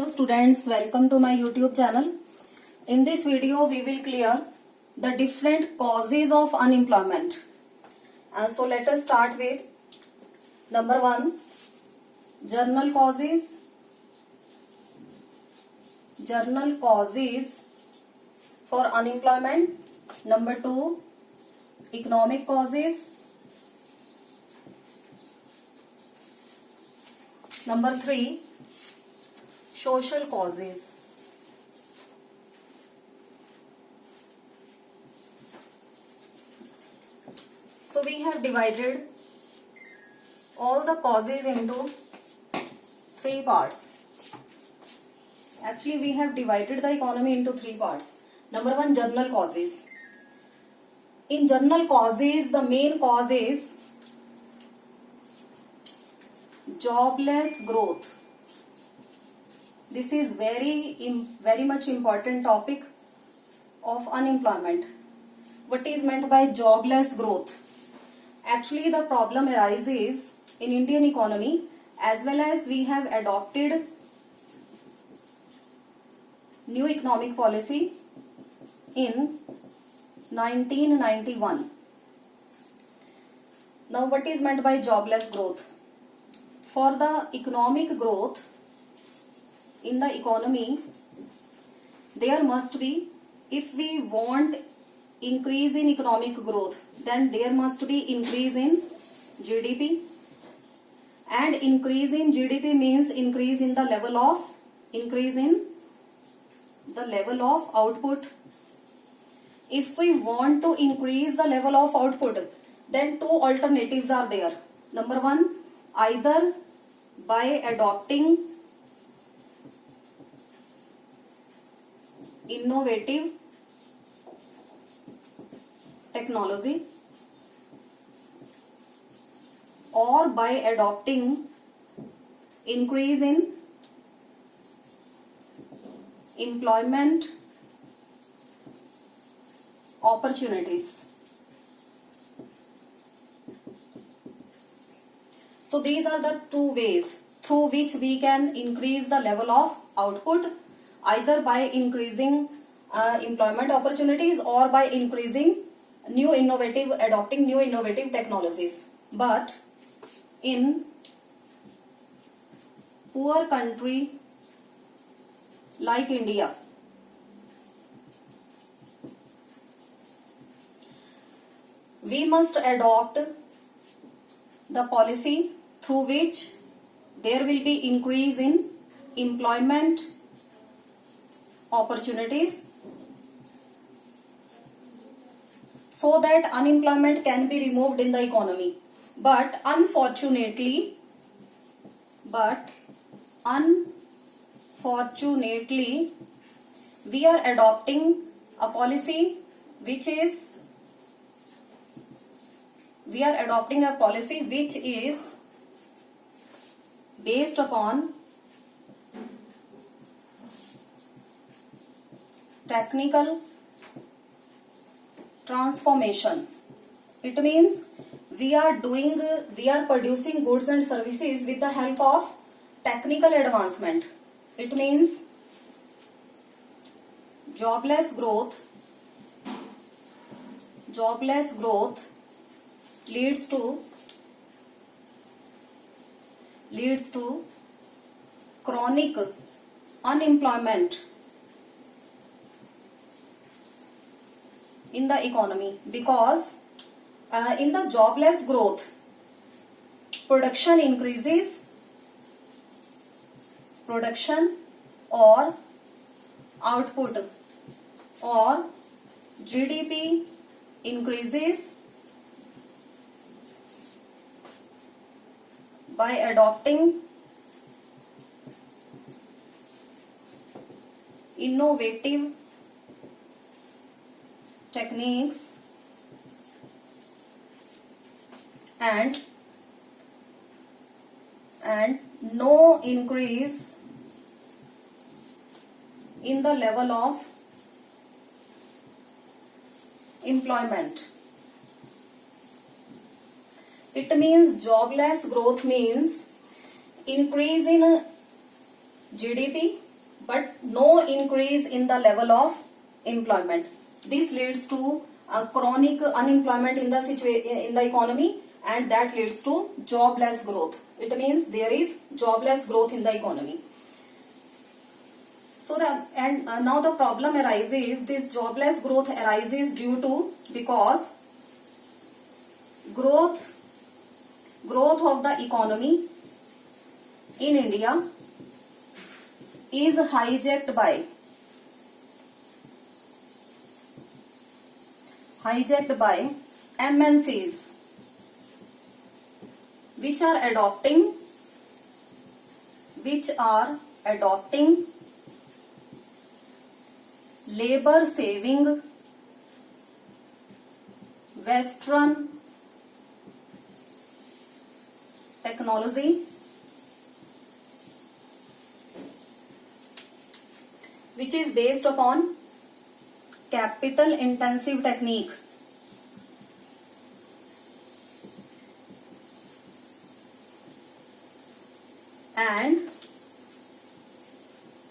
Hello students, welcome to my YouTube channel. In this video we will clear the different causes of unemployment. So let us start with number 1, general causes. General causes for unemployment. Number 2, economic causes. Number 3, social causes. So we have divided all the causes into 3 parts. Actually we have divided the economy into 3 parts. Number 1, general causes. In general causes, the main cause is jobless growth. This is very much important topic of unemployment. What is meant by jobless growth? Actually, the problem arises in Indian economy as well as we have adopted new economic policy in 1991. Now, what is meant by jobless growth? For the economic growth in the economy, there must be, if we want increase in economic growth, then there must be increase in GDP, and increase in GDP means increase in the level of output. If we want to increase the level of output, then 2 alternatives are there. Number 1, either by adopting innovative technology or by adopting increase in employment opportunities. So these are the 2 ways through which we can increase the level of output, either by increasing employment opportunities or by increasing adopting new innovative technologies. But in poor country like India, we must adopt the policy through which there will be increase in employment opportunities so that unemployment can be removed in the economy. But unfortunately, we are adopting a policy which is based upon technical transformation. It means we are producing goods and services with the help of technical advancement. It means jobless growth leads to chronic unemployment in the economy, because in the jobless growth, production increases, production or output or GDP increases by adopting innovative techniques and no increase in the level of employment. It means jobless growth means increase in GDP but no increase in the level of employment. This leads to chronic unemployment in the economy, and that leads to jobless growth. It means there is jobless growth in the economy. So now the problem arises, this jobless growth arises due to, because growth of the economy in India is hijacked by MNCs, which are adopting labor saving Western technology, which is based upon capital intensive technique. And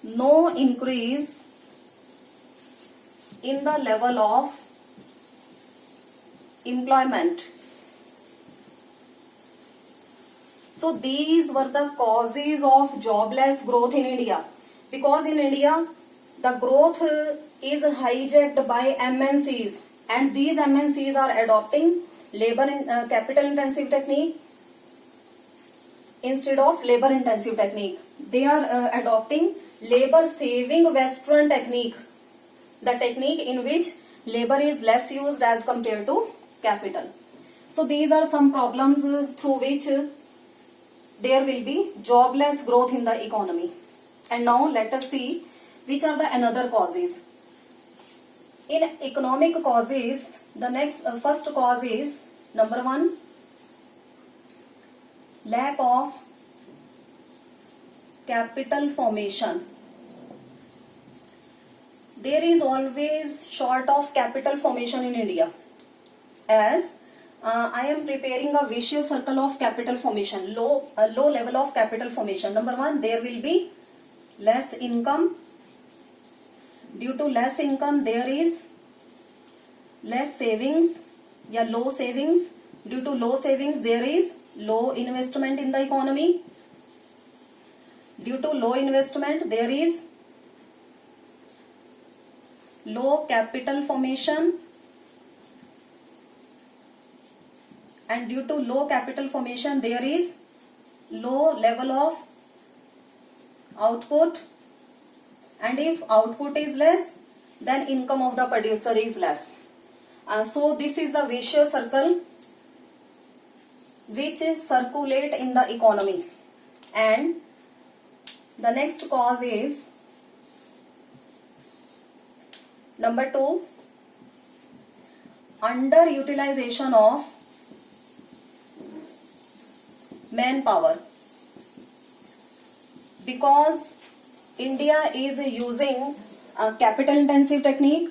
no increase in the level of employment. So these were the causes of jobless growth in India. Because in India, the growth is hijacked by MNCs, and these MNCs are adopting capital intensive technique instead of labor intensive technique. They are adopting labor saving Western technique, the technique in which labor is less used as compared to capital. So these are some problems through which there will be jobless growth in the economy. And now let us see which are the another causes. In economic causes, the first cause is, number 1, lack of capital formation. There is always short of capital formation in India, as I am preparing a vicious circle of capital formation, low level of capital formation. Number 1, there will be less income. Due to less income, there is less savings, low savings. Due to low savings, there is low investment in the economy. Due to low investment, there is low capital formation, and due to low capital formation, there is low level of output, and if output is less, then income of the producer is less. So this is the vicious circle which circulate in the economy. And the next cause is, number 2, underutilization of manpower. Because India is using capital intensive technique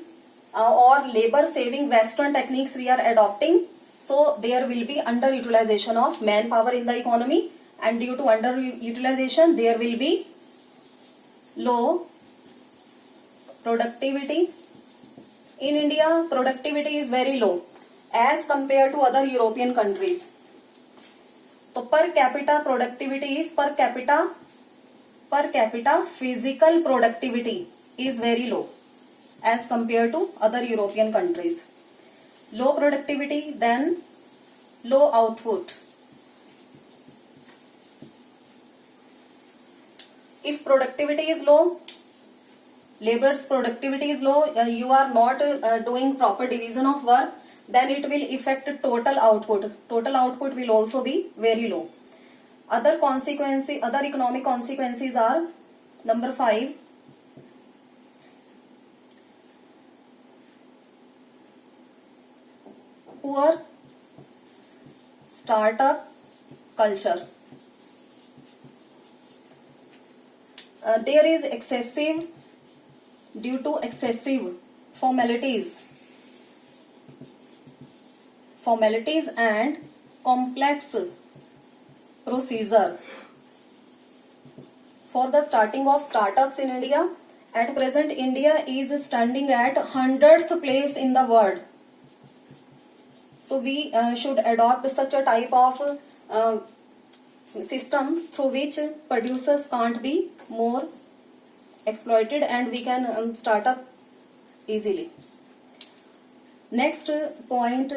or labor saving Western techniques we are adopting, so there will be underutilization of manpower in the economy, and due to underutilization, there will be low productivity. In India, productivity is very low as compared to other European countries. So per capita productivity is per capita physical productivity is very low as compared to other European countries. Low productivity, then low output. If productivity is low, labor's productivity is low, you are not doing proper division of work, then it will affect total output. Total output will also be very low. Other economic consequences are, number 5, poor startup culture. There is due to excessive formalities and complex procedure for the starting of startups in India. At present, India is standing at 100th place in the world. So we should adopt such a type of system through which producers can't be more exploited and we can start up easily. Next point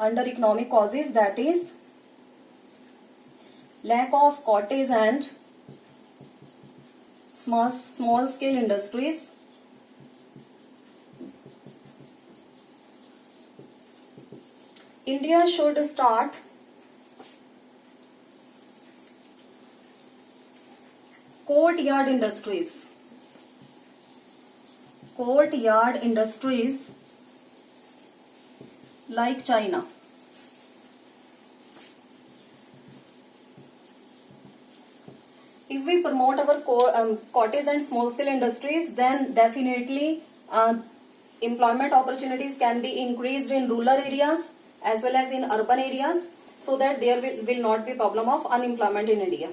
under economic causes, that is lack of cottage and small scale industries. India should start courtyard industries. Courtyard industries like China. If we promote our cottage and small scale industries, then definitely employment opportunities can be increased in rural areas as well as in urban areas, so that there will not be problem of unemployment in India.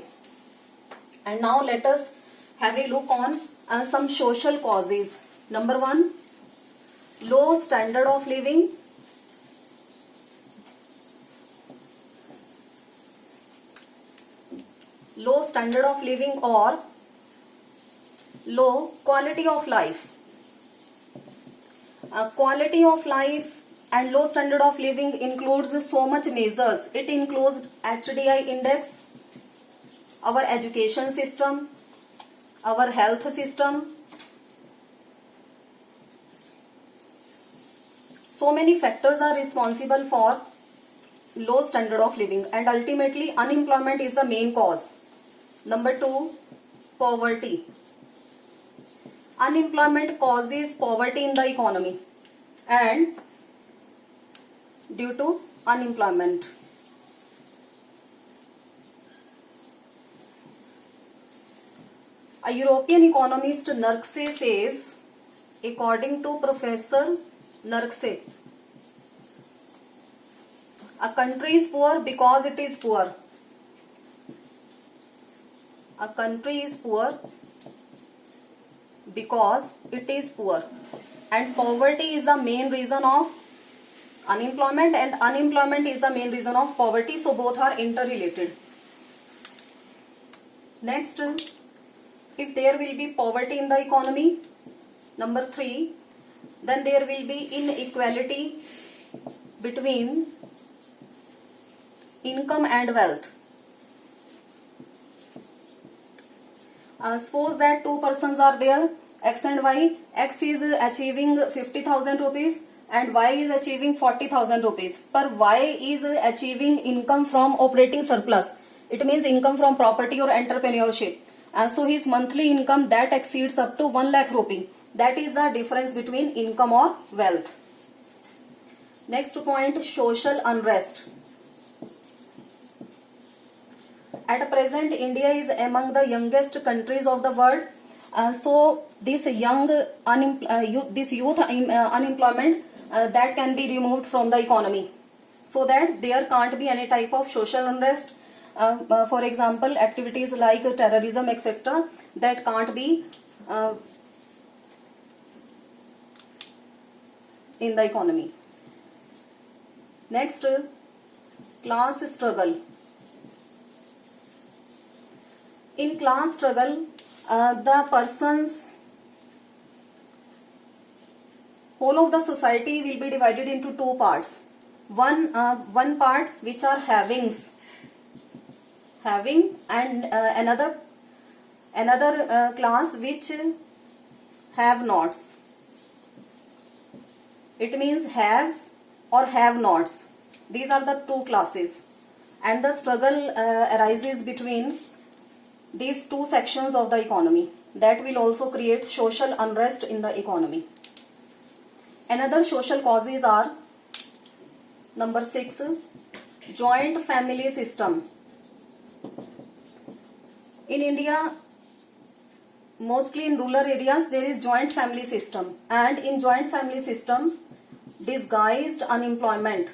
And now let us have a look on some social causes. Number 1, low standard of living. Low standard of living or low quality of life. Quality of life and low standard of living includes so much measures. It includes HDI index, our education system, our health system. So many factors are responsible for low standard of living, and ultimately unemployment is the main cause. Number 2, poverty. Unemployment causes poverty in the economy, and due to unemployment, a European economist Nurse says, according to Professor Nurse, a country is poor because it is poor. A country is poor because it is poor, and poverty is the main reason of unemployment, and unemployment is the main reason of poverty, so both are interrelated. Next, if there will be poverty in the economy, number 3, then there will be inequality between income and wealth. Suppose that two persons are there, X and Y. X is achieving 50,000 rupees and Y is achieving 40,000 rupees. But Y is achieving income from operating surplus. It means income from property or entrepreneurship. So his monthly income that exceeds up to 1 lakh rupee. That is the difference between income or wealth. Next point, social unrest. At present, India is among the youngest countries of the world. So this youth unemployment that can be removed from the economy, so that there can't be any type of social unrest. For example, activities like terrorism, etc., that can't be in the economy. Next, class struggle. In class struggle, the persons, whole of the society will be divided into two parts. One part which are having, and another class which have nots. It means haves or have nots. These are the two classes, and the struggle arises between these two sections of the economy. That will also create social unrest in the economy. Another social causes are, number 6, joint family system. In India, mostly in rural areas, there is joint family system, and in joint family system, disguised unemployment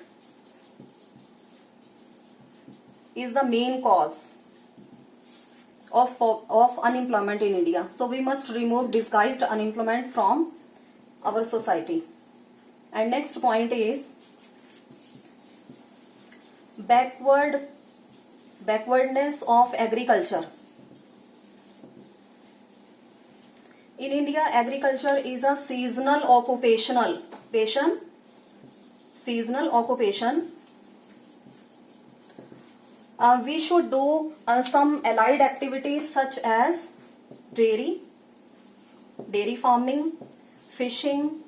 is the main cause. of unemployment in India. So we must remove disguised unemployment from our society. And next point is backwardness of agriculture. In India, agriculture is a seasonal occupation. We should do some allied activities such as dairy farming, fishing,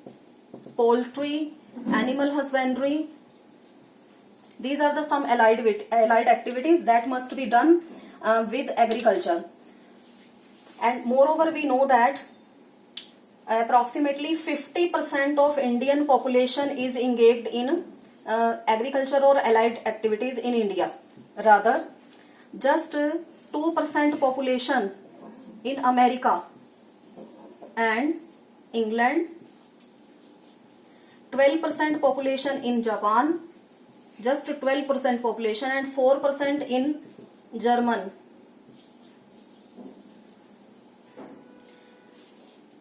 poultry, animal husbandry. These are the some allied activities that must be done with agriculture. And moreover, we know that approximately 50% of Indian population is engaged in agriculture or allied activities in India. Rather, just 2% population in America and England, 12% population in Japan, just 12% population, and 4% in Germany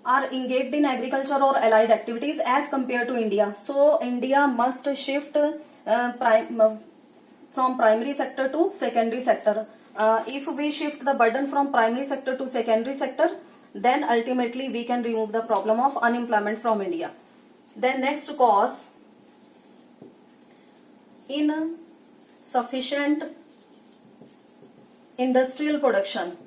are engaged in agriculture or allied activities as compared to India. So India must shift from primary sector to secondary sector. If we shift the burden from primary sector to secondary sector, then ultimately we can remove the problem of unemployment from India. Then next cause, insufficient industrial production.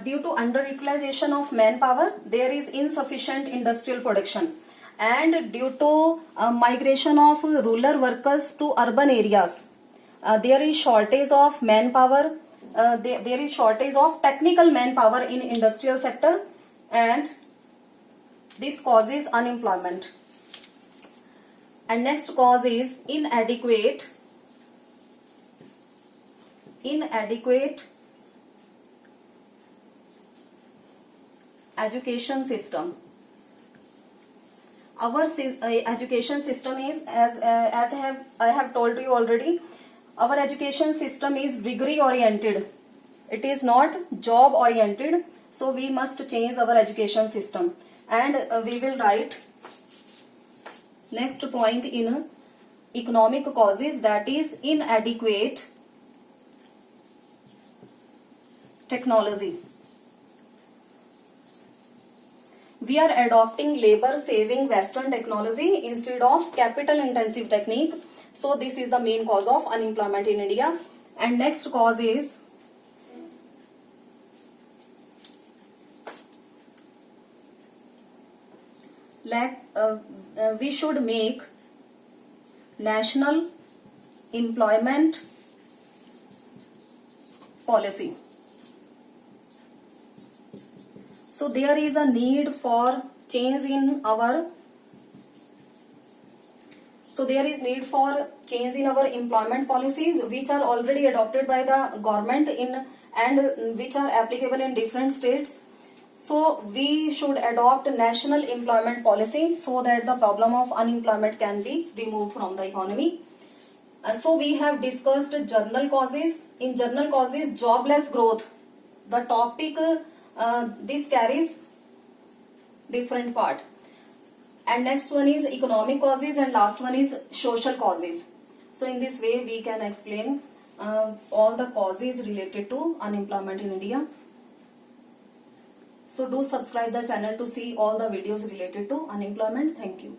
Due to underutilization of manpower, there is insufficient industrial production, and due to migration of rural workers to urban areas, there is shortage of manpower. There is shortage of technical manpower in industrial sector, and this causes unemployment. And next cause is inadequate education system. Our education system is, as I have told you already, our education system is degree oriented. It is not job oriented. So we must change our education system. And we will write next point in economic causes, that is inadequate technology. We are adopting labor saving Western technology instead of capital intensive technique. So this is the main cause of unemployment in India. And next cause is we should make national employment policy. So there is a need for change in our employment policies, which are already adopted by the government and which are applicable in different states. So we should adopt national employment policy so that the problem of unemployment can be removed from the economy. So we have discussed general causes. In general causes, jobless growth, the topic this carries different part. And next one is economic causes, and last one is social causes. So in this way we can explain all the causes related to unemployment in India. So do subscribe the channel to see all the videos related to unemployment. Thank you.